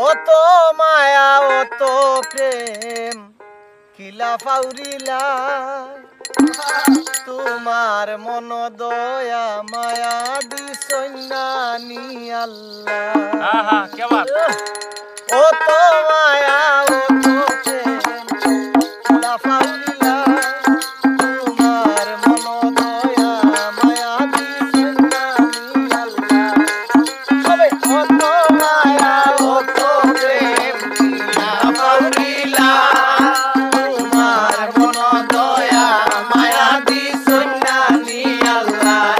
অত মায়া অত প্রেম কিলা ফাউরিলা তোমার মন দয়া মায়া দিসন্নানি আল্লাহ। हाँ क्या बात। অত মায়া অত প্রেম কিলা ফাউরিলা তোমার মন দয়া মায়া দিসন্নানি আল্লাহ। সবাই অত মায়া অত প্রেম কিলা ফাউরিলা তোমার মন দয়া মায়া দিসন্নানি আল্লাহ।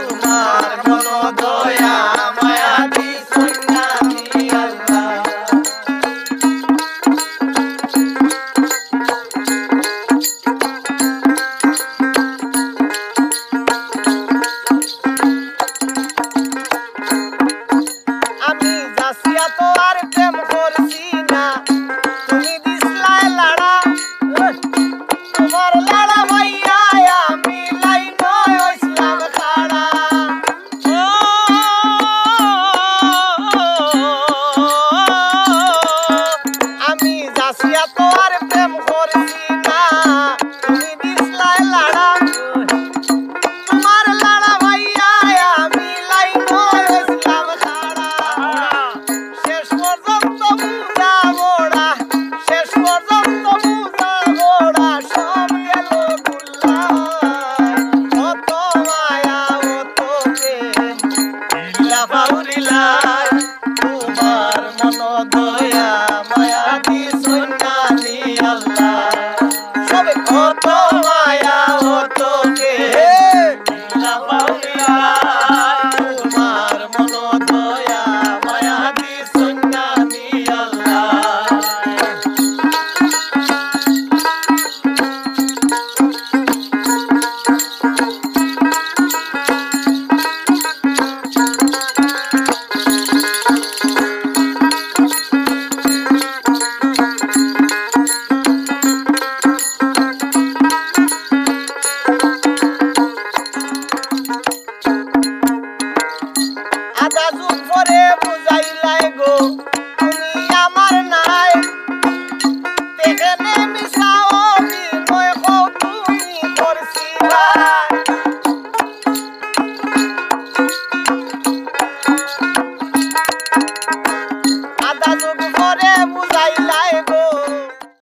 তোমার মন দয়া মায়া দিসন্নানি আল্লাহ। আমি যাসিয়া তো আর প্রেম করছি না, তুমি দিসলাই লাড়া। তোমার লাড়া ভাইয়া আমি লাইন হইছিলাম খাড়া। আমি যাসিয়া তো আর প্রেম করছি না, তুমি দিসলাই লাড়া। তোমার লাড়া ভাইয়া আমি লাইন হইছিলাম খাড়া। শেষ পর্যন্ত বুঝা গোড়া, শেষ পর্যন্ত বুঝা গোড়া সব গেল গুল্লায়। অত মায়া অত প্রেম কিলা ফাউরিলাই তোমার মন দয়া